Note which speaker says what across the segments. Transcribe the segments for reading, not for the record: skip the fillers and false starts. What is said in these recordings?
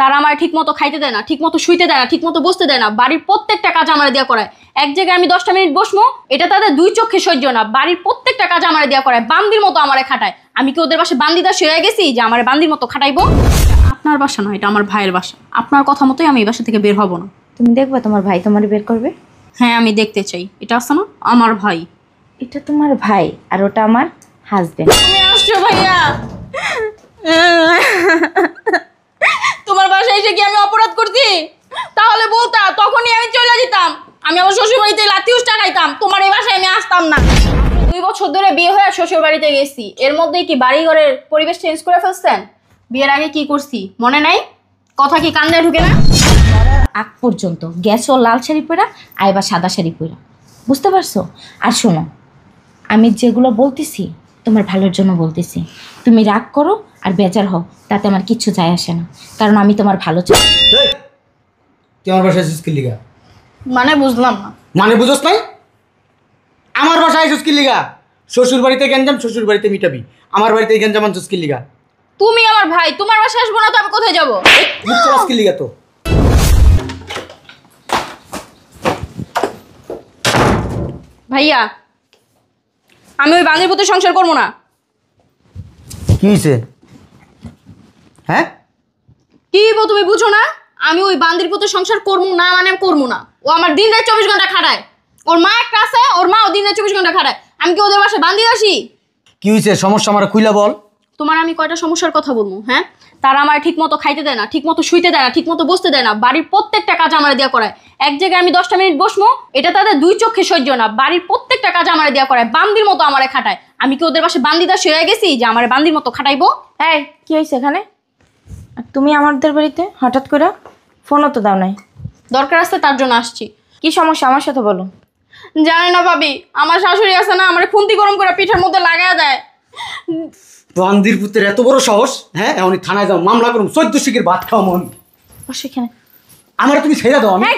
Speaker 1: তারা আমার ঠিক মতো খাইতে দেয় না, ঠিক মতো শুইতে দেয় না, ঠিক মতো বসতে দেয় না। বাড়ির প্রত্যেকটা কাজ আমার দেওয়া করায়। এক জায়গায় আমি 10টা মিনিট বসবো, এটা তাদের 2 চোখে সহ্য না। বাড়ির প্রত্যেকটা কাজ আমার দেওয়া করায়, বান্দির মতো আমারে খাটায়। আমি কি ওদের বাসায় বান্দিদাস হয়ে গেছি যে আমার বান্দির মতো খাটাইবো? আপনার বাসা না, এটা আমার ভাইয়ের বাসা। আপনার কথা মতোই আমি এই বাসা থেকে বের হব না।
Speaker 2: তুমি দেখবা তোমার ভাই তোমার বের করবে?
Speaker 1: হ্যাঁ, আমি দেখতে চাই। এটা আছে না আমার ভাই,
Speaker 2: এটা তোমার ভাই আর ওটা আমার হাজবেন্ড।
Speaker 1: তুমি আসছো ভাইয়া? তোমার বাসায় এসে কি আমি অপরাধ করছি? তাহলে বলতা, তখনই আমি চলে যেতাম। আমি আমার শ্বশুর বাড়িতে লাথি উষ্টা খাইতাম, তোমার এই বাসায় আমি আসতাম না। 2 বছর ধরে বিয়ে হয়ে শ্বশুর বাড়িতে গেছি, এর মধ্যেই কি বাড়ি ঘরের পরিবেশ চেঞ্জ করে ফেলছেন? বিয়ের আগে কি করছি মনে নাই? কথা কি কান্দে ঢুকে না?
Speaker 2: আগ পর্যন্ত গেছো লাল শাড়ি পরা, আইবা সাদা শাড়ি পরা, বুঝতে পারছো? আর শোনো, আমি যেগুলো বলতেছি তোমার ভালোর জন্য বলতেছি। তুমি রাগ করো আর বেজার হও, তাতে আমার কিচ্ছু যায় আসে না, কারণ আমি তোমার ভালো চাই।
Speaker 3: তুই আমার বাসায় এসেছিস কি লিগা?
Speaker 1: মানে বুঝলাম না।
Speaker 3: মানে বুঝোস নাই? আমার বাসায় এসেছিস কি লিগা? শ্বশুর বাড়িতে গেঞ্জাম, শ্বশুর বাড়িতে মিটাবি। আমার বাড়িতে গেঞ্জাম আনছিস কি লিগা?
Speaker 1: তুমি আমার ভাই, তোমার বাসায় আসবো না তো আমি কোথায় যাবো?
Speaker 3: বুঝছস কি লিগা তো?
Speaker 1: ভাইয়া, আমি ওই বান্দির প্রতি সংসার করবো না।
Speaker 3: কি হইছে? হ্যাঁ?
Speaker 1: কি বল, তুমি বুঝো না? আমি ওই বান্দির প্রতি সংসার করবো না, মানে করবো না। ও আমার দিন রাত 24 ঘন্টা খাটায়। ওর মা একটা আছে, ওর মাও দিন রাত 24 ঘন্টা খাটায়। আমি কি ওদের বাসায় বান্দি আসি?
Speaker 3: কি হইছে? সমস্যা আমার খুইলা বল।
Speaker 1: তোমার আমি কয়টা সমস্যার কথা বলবো? হ্যাঁ, তারা আমার ঠিক মতো খাইতে দেয় না, ঠিক মতো শুইতে দেয় না, ঠিক মতো বসতে দেয় না। বাড়ির প্রত্যেকটা কাজ আমার দেওয়া করায়। এক জায়গায় আমি 10টা মিনিট বসবো, এটা তাদের 2 চোখে সহ্য না। বাড়ির প্রত্যেকটা কাজ আমার দেওয়া করায়, বান্দির মতো আমারে খাটায়। আমি কি ওদের বাসায় বান্দিদাস হয়ে গেছি যে আমার বান্দির মতো খাটাইবো?
Speaker 2: এই কি হয়েছে এখানে? আর তুমি আমাদের বাড়িতে হঠাৎ করে ফোনও তো দাও নাই।
Speaker 1: দরকার আছে, তার জন্য আসছি।
Speaker 2: কি সমস্যা আমার সাথে বলো।
Speaker 1: জানে না ভাবি, আমার শাশুড়ি আছে না, আমার খুন্তি গরম করে পিঠের মধ্যে লাগায় দেয়।
Speaker 3: বান্দির পুত্রের এত বড় সাহস! হ্যাঁ, এমনই থানায় যাও, মামলা করুন, 14 শিখের ভাত খাও মন।
Speaker 2: সেখানে
Speaker 3: আমার তুমি ছেড়ে দাও। আমি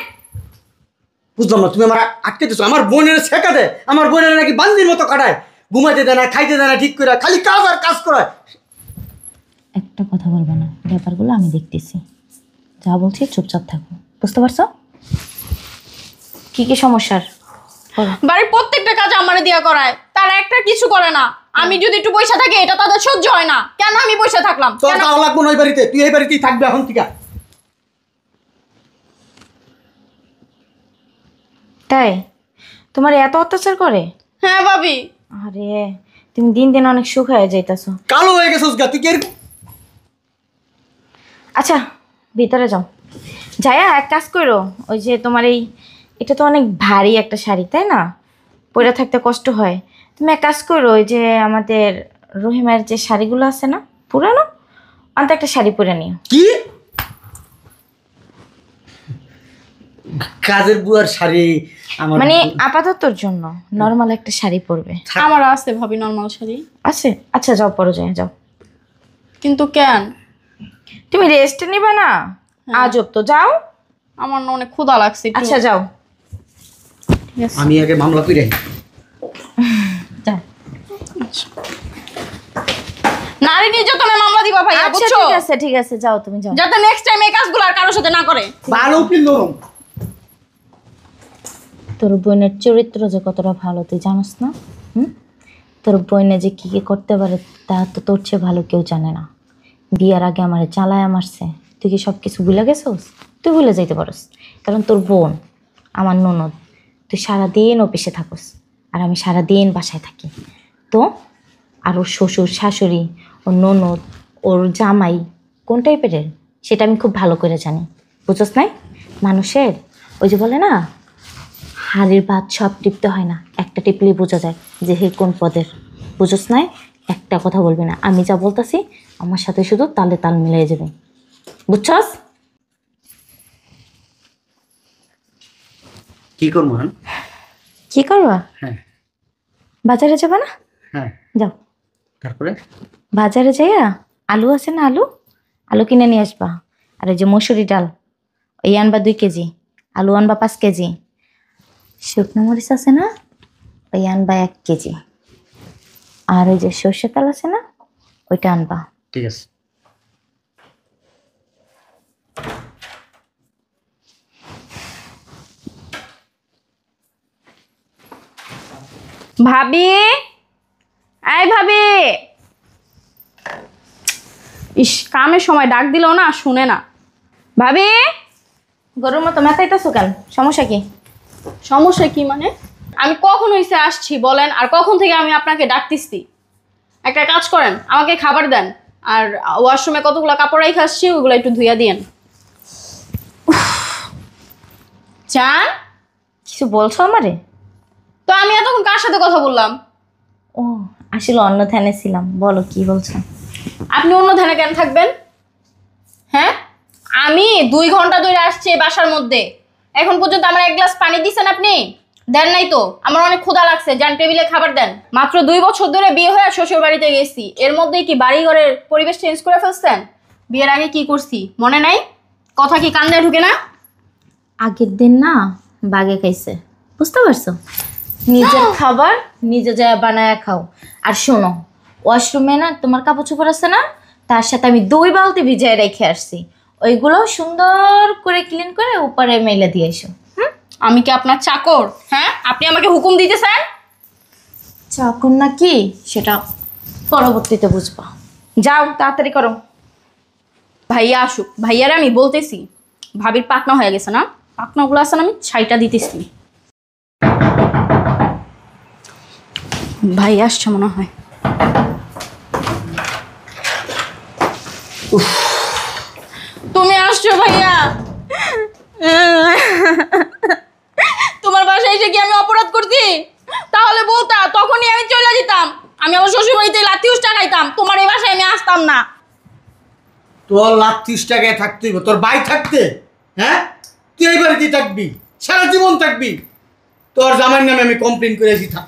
Speaker 3: বুঝলাম না, তুমি আমার আটকে দিচ্ছ। আমার বোনের শেখা দেয়, আমার বোনের নাকি বান্দির মতো কাটায়, ঘুমাইতে দেয় না, খাইতে দেয় না ঠিক করে, খালি কাজ আর কাজ করায়।
Speaker 2: একটা কথা বলবো না, ব্যাপারগুলো আমি দেখতেছি। যা বলছি চুপচাপ থাকো, বুঝতে পারছো? কি কি সমস্যার?
Speaker 1: বাড়ির প্রত্যেকটা কাজ আমারে দিয়া করায়, তারা একটা কিছু করে না। আমি যদি একটু পয়সা থাকি, এটা তাদের সহ্য হয় না। কেন আমি পয়সা থাকলাম?
Speaker 3: তোর তাও লাগবো না ওই বাড়িতে, তুই এই বাড়িতেই থাকবে এখন থেকে।
Speaker 2: তাই তোমার এত অত্যাচার করে?
Speaker 1: হ্যাঁ ভাবি।
Speaker 2: আরে তুমি দিন দিন অনেক সুখ হয়ে যাইতাছো।
Speaker 3: কালো হয়ে গেছিস গা তুই।
Speaker 2: আচ্ছা ভিতরে যাও, যাইয়া এক কাজ করো, ওই যে তোমার এটা তো অনেক ভারী একটা শাড়ি, তাই না? পরে থাকতে কষ্ট হয়। তুমি এক কাজ করো, ওই যে আমাদের রহিমার যে শাড়িগুলো আছে না পুরানো, অন্ত একটা শাড়ি পরে নিও।
Speaker 3: কি কাজের বুয়ার শাড়ি? আমার
Speaker 2: মানে আপাততর জন্য নর্মাল একটা শাড়ি পরবে।
Speaker 1: আমার আছে ভাবি নরমাল শাড়ি
Speaker 2: আছে? আচ্ছা যাও, পরো, যাই যাও।
Speaker 1: কিন্তু কেন?
Speaker 2: তুমি রেস্ট নিবে না? আজব তো, যাও।
Speaker 1: আমার না অনেক ক্ষুধা লাগছে।
Speaker 2: আচ্ছা যাও।
Speaker 3: আমি আগে মামলা কইরে
Speaker 2: যাও।
Speaker 1: নারী নির্যাতনে মামলা দিবা ভাইয়া,
Speaker 2: আচ্ছা
Speaker 1: বুঝছো?
Speaker 2: ঠিক আছে ঠিক আছে, যাও তুমি যাও।
Speaker 1: যাতে নেক্সট টাইম এই কাজগুলো আর কারোর সাথে না করে।
Speaker 3: ভালো উকিল নরম।
Speaker 2: তোর বোনের চরিত্র যে কতটা ভালো তুই জানোস না? তোর বোনে যে কি কি করতে পারে তা তো তোর চেয়ে ভালো কেউ জানে না। বিয়ার আগে আমার জ্বালায় মারছে, তুই কি সব কিছু ভুলে গেছোস? তুই ভুলে যাইতে পারস, কারণ তোর বোন আমার ননদ। তুই সারাদিন অফিসে থাকস আর আমি সারাদিন বাসায় থাকি। তো আর ওর শ্বশুর শাশুড়ি, ওর ননদ, ওর জামাই কোন টাইপের সেটা আমি খুব ভালো করে জানি, বুঝোস নাই? মানুষের ওই যে বলে না, হাড়ির ভাত সব টিপতে হয় না, একটা টিপলেই বোঝা যায় যে হে কোন পদের, বুঝোস নাই? একটা কথা বলবি না, আমি যা বলতাছি আমার সাথে শুধু তালে তাল মিলিয়ে যাবে, বুঝছস?
Speaker 3: কি করব?
Speaker 2: কি করবা?
Speaker 3: হ্যাঁ।
Speaker 2: বাজারে যাবা না?
Speaker 3: হ্যাঁ
Speaker 2: যাও।
Speaker 3: তারপরে
Speaker 2: বাজারে যাইয়া আলু আছে না, আলু আলু কিনে নিয়ে আসবা। আর এই যে মসুরি ডাল ওই আনবা 2 কেজি, আলু আনবা 5 কেজি, শুকনো মরিচ আছে না ওই আনবা 1 কেজি, আর ওই যে সর্ষে তেল আছে না ওইটা আনবা।
Speaker 3: ঠিক আছে।
Speaker 1: ভাবি, এই ভাবি। ইস, কামের সময় ডাক দিলেও না শুনে না। ভাবি,
Speaker 2: গরুর মতো মেতাইতেছো কেন? সমস্যা কি?
Speaker 1: সমস্যা কি মানে? আমি কখন হইছে আসছি বলেন, আর কখন থেকে আমি আপনাকে ডাকতেছি? একটা কাজ করেন, আমাকে খাবার দেন, আর ওয়াশরুমে কতগুলো কাপড় রেখে আসছি ওগুলো একটু ধুইয়া দিয়েন। চান?
Speaker 2: কিছু বলছো আমারে?
Speaker 1: তো আমি এতক্ষণ কার সাথে কথা বললাম?
Speaker 2: ও, আসলে অন্য ধ্যানে ছিলাম। বলো কি বলছো?
Speaker 1: আপনি অন্য ধ্যানে কেন থাকবেন? হ্যাঁ, আমি 2 ঘন্টা ধরে আসছি এই বাসার মধ্যে, এখন পর্যন্ত আমার 1 গ্লাস পানি দিছেন আপনি? দেন নাই তো। আমার অনেক ক্ষুধা লাগছে, যান টেবিলে খাবার দেন। মাত্র 2 বছর ধরে বিয়ে হয়ে শ্বশুর বাড়িতে গেছি, এর মধ্যেই কি বাড়ি ঘরের পরিবেশ চেঞ্জ করে ফেলছেন? বিয়ের আগে কি করছি মনে নাই? কথা কি কান্দে ঢুকে না?
Speaker 2: আগের দিন না বাগে খাইছে, বুঝতে পারছো? নিজের খাবার নিজে যায় বানায় খাও। আর শোনো, ওয়াশরুমে না তোমার কাপড় চোপড় আছে না, তার সাথে আমি 2 বালতি ভিজায় রেখে আসছি, ওইগুলো সুন্দর করে ক্লিন করে উপরে মেলে দিয়ে এসো।
Speaker 1: আমি কি আপনার চাকর? হ্যাঁ, আপনি আমাকে হুকুম দিতেছেন?
Speaker 2: চাকর না কি সেটা পরবর্তীতে বুঝবা। যাও তাড়াতাড়ি করো।
Speaker 1: ভাইয়া আসুক, ভাইয়ারে আমি বলতেছি ভাবির পাকনা হয়ে গেছে না, পাকনাগুলো আছে না, আমি ছাইটা দিতেছি। ভাই আসছে মনে হয়। তুমি আসছো ভাইয়া? তোমার বাসায় এসে কি আমি অপরাধ করছি? তাহলে বলতা, তখনই আমি চলে যেতাম। আমি আমার শ্বশুর বাড়িতে লাথি উষ্টা খাইতাম, তোমার এই বাসায় আমি আসতাম না।
Speaker 3: তোর লাখ 30 টাকায় থাকতেই হবে, তোর ভাই থাকতে। হ্যাঁ, তুই এই বাড়িতেই থাকবি, সারা জীবন থাকবি। তোর জামাইয়ের নামে আমি কমপ্লেন করেছি। থাক।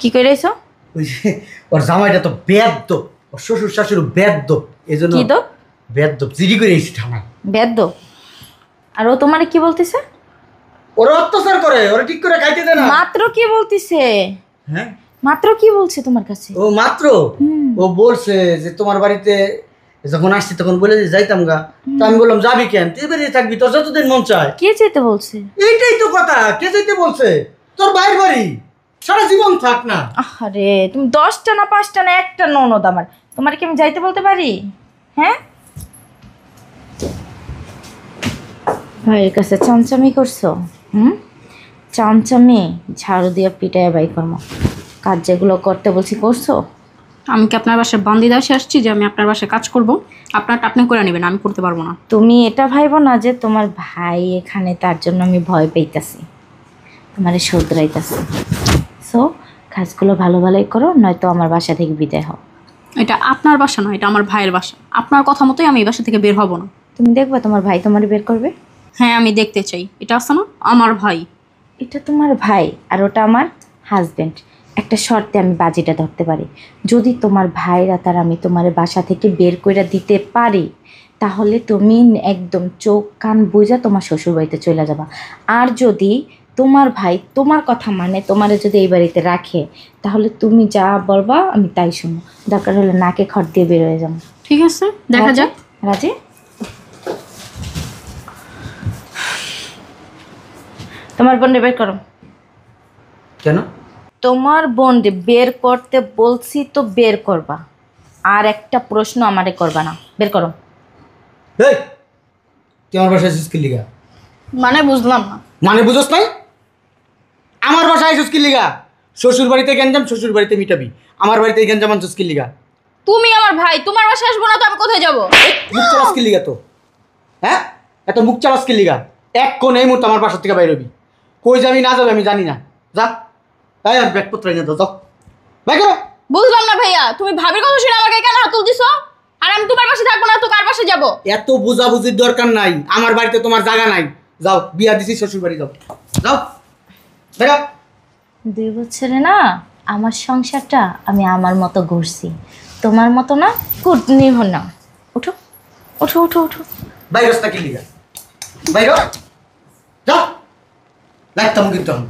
Speaker 2: কি করে এসো?
Speaker 3: ওই যে ওর জামাইটা তো বেয়াদ্দপ, ওর শ্বশুর শাশুড়ি বেয়াদ্দপ, এই জন্য
Speaker 2: কি দো?
Speaker 3: বেয়াদ্দপ জিডি করে এসেছি থানায়।
Speaker 2: বেদ্য। আর ও তোমারে কি বলতেছে?
Speaker 3: ওরা অত্যাচার করে, ওরা ঠিক করে খাইতে দেয় না।
Speaker 2: মাত্র কি বলতিছে?
Speaker 3: হ্যাঁ,
Speaker 2: মাত্র কি বলছে তোমার কাছে?
Speaker 3: ও মাত্র ও বলছে যে তোমার বাড়িতে যখন আসছি তখন বলে যে যাইতাম গা। তো আমি বললাম যাবি কেন, তুই বাড়িতে থাকবি, তোর যতদিন মন চায়।
Speaker 2: কে যেতে বলছে?
Speaker 3: এইটাই তো কথা, কে যাইতে বলছে? তোর বাইর বাড়ি, সারা জীবন থাক না।
Speaker 2: আরে তুমি 10টা না 5টা না একটা ননদ আমার, তোমার কি আমি যাইতে বলতে পারি? হ্যাঁ, ভাইয়ের কাছে চামচামি করছো? চামচামি ঝাড়ু দিয়ে পিটায় বাই কর্ম। কাজ যেগুলো করতে বলছি করছো?
Speaker 1: আমি কি আপনার বাসায় বান্দি দাসে আসছি যে আমি আপনার বাসায় কাজ করব? আপনারটা আপনি করে নেবেন, আমি করতে পারবো না।
Speaker 2: তুমি এটা ভাইবো না যে তোমার ভাই এখানে, তার জন্য আমি ভয় পেইতাছি, তোমারে শোধরাইতাছি। সো কাজগুলো ভালো ভালোই করো, নয়তো আমার বাসা থেকে বিদায় হও।
Speaker 1: এটা আপনার বাসা না, এটা আমার ভাইয়ের বাসা। আপনার কথা মতোই আমি এই বাসা থেকে বের হব না।
Speaker 2: তুমি দেখবা তোমার ভাই তোমারে বের করবে?
Speaker 1: হ্যাঁ, আমি দেখতে চাই। এটা আছে না আমার ভাই।
Speaker 2: এটা তোমার ভাই আর ওটা আমার হাজবেন্ড। একটা শর্তে আমি বাজিটা ধরতে পারি, যদি তোমার ভাইরা তার আমি তোমার বাসা থেকে বের করে দিতে পারি, তাহলে তুমি একদম চোখ কান বুঝা তোমার শ্বশুরবাড়িতে চলে যাবা। আর যদি তোমার ভাই তোমার কথা মানে তোমারে যদি এই বাড়িতে রাখে, তাহলে তুমি যা বলবা আমি তাই শুনো, দরকার হলে নাকে খড় দিয়ে বের হয়ে যাবো।
Speaker 1: ঠিক আছে, দেখা যাক।
Speaker 2: রাজি? তোমার বোনকে বের করো।
Speaker 3: কেন?
Speaker 2: তোমার বোনকে বের করতে বলছি তো বের করবা, আর একটা প্রশ্ন আমারে করবা না। বের করো।
Speaker 3: এই, তুই আমার বাসায় এসেছিস কি লিগা?
Speaker 1: মানে বুঝলাম না।
Speaker 3: মানে বুঝোস নাই? আমার বাসায় এসেছিস কি লিগা? শ্বশুর বাড়িতে গেঞ্জাম, শ্বশুর বাড়িতে মিটাবি। আমার বাড়িতে গেঞ্জাম আনছিস কি লিগা?
Speaker 1: তুমি আমার ভাই, তোমার বাসায় আসবো না তো আমি কোথায় যাব?
Speaker 3: মুখ চালাস কি লিগা তো? হ্যাঁ, এত মুখ চালাস কি লিগা? এক কোণ এই মুহূর্তে আমার বাসা থেকে বাইরে হবি। কই যাবি না যাবে আমি জানি না। যা, তাই আর ব্যাগপত্র এনে দাও, যাও ভাই করো।
Speaker 1: বুঝলাম না ভাইয়া, তুমি ভাবির কথা শুনে আমাকে কেন হাত তুলতেছো? আর আমি তোমার বাসায় থাকবো না তো কার বাসায় যাব?
Speaker 3: এত বোঝাবুঝির দরকার নাই, আমার বাড়িতে তোমার জায়গা নাই। যাও, বিয়া দিছি শ্বশুর বাড়ি, যাও যাও দেখা।
Speaker 2: 2 বছরে না আমার সংসারটা আমি আমার মতো ঘুরছি, তোমার মতো না কুটনি হো না। ওঠো ওঠো ওঠো ওঠো।
Speaker 3: বাইরে রাস্তা কি লিগা? বাইরে যাও, লাগতাম কিন্তু আমি।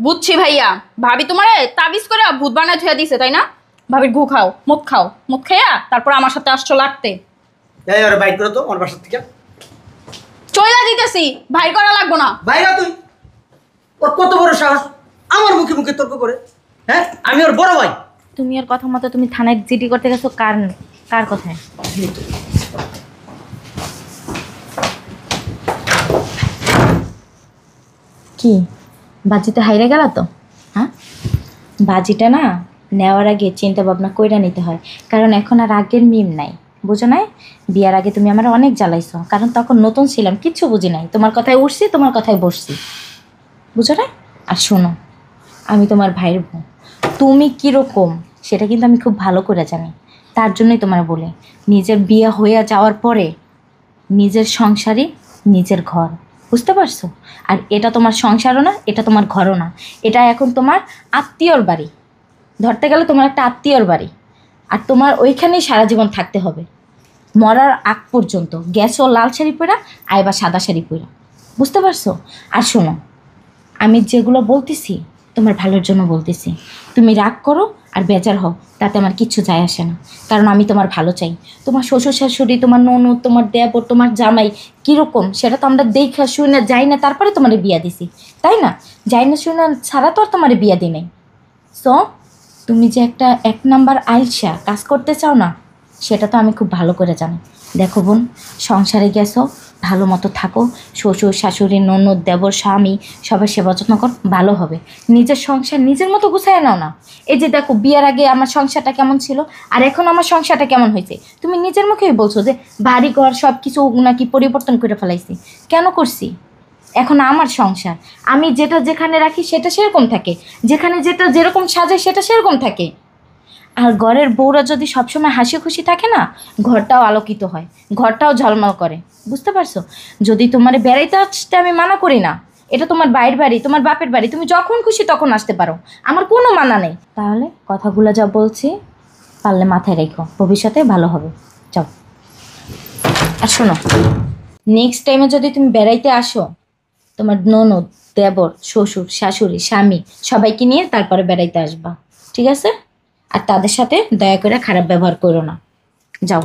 Speaker 1: বুঝছি ভাইয়া, ভাবি তোমারে তাবিজ করে ভূত বানায় থুয়া দিছে তাই না? ভাবির গু খাও, মদ খাও, মদ খাইয়া তারপর আমার সাথে আসছো লাগতে।
Speaker 3: এই আরে বাইর করো তো আমার বাসার থেকে।
Speaker 1: চইলা দিতেছি, ভাই করা লাগবো না।
Speaker 3: বাইরে তুই ওর কত বড় সাহস আমার মুখে মুখে তর্ক করে। হ্যাঁ, আমি ওর বড় ভাই।
Speaker 2: তুমি আর কথা মতো তুমি থানায় জিডি করতে গেছো কার কার কথায়? কি বাজিতে হাইরে গেল তো? হ্যাঁ, বাজিটা না নেওয়ার আগে চিন্তা ভাবনা কইরা নিতে হয়, কারণ এখন আর আগের মিম নাই, বুঝো নাই? বিয়ার আগে তুমি আমার অনেক জ্বালাইছো, কারণ তখন নতুন ছিলাম, কিচ্ছু বুঝি নাই, তোমার কথায় উঠছি, তোমার কথায় বসছি, বুঝো না? আর শোনো, আমি তোমার ভাইয়ের বউ, তুমি কীরকম সেটা কিন্তু আমি খুব ভালো করে জানি। তার জন্যই তোমার বলে, নিজের বিয়ে হয়ে যাওয়ার পরে নিজের সংসারই নিজের ঘর, বুঝতে পারছো? আর এটা তোমার সংসারও না, এটা তোমার ঘরও না, এটা এখন তোমার আত্মীয়র বাড়ি, ধরতে গেলে তোমার একটা আত্মীয়র বাড়ি, আর তোমার ওইখানেই সারা জীবন থাকতে হবে মরার আগ পর্যন্ত। গ্যাসও লাল শাড়ি পরা, আইবা সাদা শাড়ি পরা, বুঝতে পারছো? আর শোনো, আমি যেগুলো বলতেছি তোমার ভালোর জন্য বলতেছি। তুমি রাগ করো আর বেজার হও, তাতে আমার কিচ্ছু যায় আসে না, কারণ আমি তোমার ভালো চাই। তোমার শ্বশুর শাশুড়ি, তোমার ননদ, তোমার দেবর, তোমার জামাই কীরকম সেটা তো আমরা দেখা শুই না, যাই না, তারপরে তোমার বিয়া দিছি, তাই না? যাই না শুই না ছাড়া তো আর তোমার বিয়া দিই নাই। সো তুমি যে একটা 1 নাম্বার আইলসা কাজ করতে চাও না, সেটা তো আমি খুব ভালো করে জানি। দেখো বোন, সংসারে গেছো, ভালো মতো থাকো, শ্বশুর শাশুড়ি ননদ দেবর স্বামী সবার সেবা যত্ন কর, ভালো হবে। নিজের সংসার নিজের মতো গুছায় নাও না। এই যে দেখো, বিয়ের আগে আমার সংসারটা কেমন ছিল আর এখন আমার সংসারটা কেমন হয়েছে, তুমি নিজের মুখেই বলছো যে বাড়ি ঘর সব কিছু নাকি পরিবর্তন করে ফেলাইছি। কেন করছি? এখন আমার সংসার, আমি যেটা যেখানে রাখি সেটা সেরকম থাকে, যেখানে যেটা যেরকম সাজায় সেটা সেরকম থাকে। আর ঘরের বউরা যদি সবসময় হাসি খুশি থাকে না, ঘরটাও আলোকিত হয়, ঘরটাও ঝলমল করে, বুঝতে পারছো? যদি তোমার বেড়াইতে আসতে আমি মানা করি না, এটা তোমার বাইরের বাড়ি, তোমার বাপের বাড়ি, তুমি যখন খুশি তখন আসতে পারো, আমার কোনো মানা নেই। তাহলে কথাগুলো যা বলছি পারলে মাথায় রেখো, ভবিষ্যতে ভালো হবে। যাও। আর শোনো, নেক্সট টাইমে যদি তুমি বেড়াইতে আসো, তোমার ননদ দেবর শ্বশুর শাশুড়ি স্বামী সবাইকে নিয়ে তারপরে বেড়াইতে আসবা, ঠিক আছে? আর তাদের সাথে দয়া করে খারাপ ব্যবহার করো না। যাও।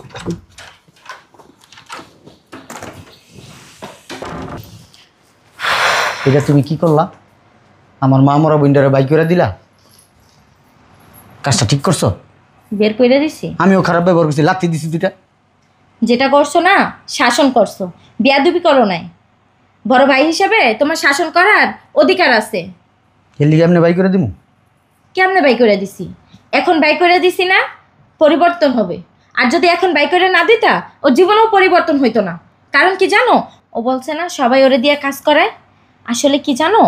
Speaker 3: এটা তুমি কি করলা? আমার মা মরা বইন্ডারে বাইক করে দিলা, কাজটা ঠিক করছো?
Speaker 2: বের করে দিছি?
Speaker 3: আমিও খারাপ ব্যবহার করছি, লাথি দিছি দুইটা।
Speaker 2: যেটা করছো না, শাসন করছো, বেয়াদবি করো নাই। বড় ভাই হিসেবে তোমার শাসন করার অধিকার আছে।
Speaker 3: এর লিগে আপনি বাইক করে দিমু?
Speaker 2: কেমনে বাই করে দিছি? এখন বাই করে দিছি না, পরিবর্তন হবে। আর যদি এখন বাই করে না দিতা, ওর জীবনেও পরিবর্তন হইতো না। কারণ কি জানো, ও বলছে না সবাই ওরে দিয়ে কাজ করায়, আসলে কি জানো,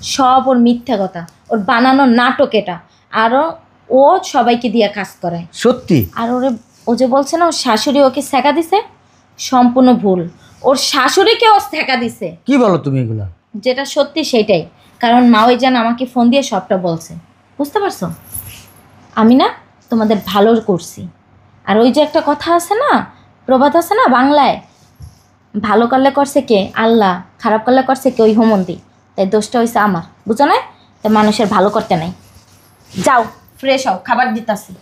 Speaker 2: সব ওর মিথ্যা কথা, ওর বানানো নাটক এটা। আরও ও সবাইকে দিয়ে কাজ করায়।
Speaker 3: সত্যি?
Speaker 2: আর ও যে বলছে না ওর শাশুড়ি ওকে শেখা দিছে, সম্পূর্ণ ভুল। ওর শাশুড়িকে ও শেখা দিছে।
Speaker 3: কি বলো তুমি এগুলা?
Speaker 2: যেটা সত্যি সেটাই, কারণ মা ওই যেন আমাকে ফোন দিয়ে সবটা বলছে, বুঝতে পারছো? আমি না তোমাদের ভালো করছি। আর ওই যে একটা কথা আছে না, প্রবাদ আছে না বাংলায়, ভালো করলে করছে কে? আল্লাহ, খারাপ করলে করছে কে? ওই হোমন্দি। তাই দোষটা হয়েছে আমার, বুঝো না? তাই মানুষের ভালো করতে নাই। যাও ফ্রেশ হও, খাবার দিতাছি।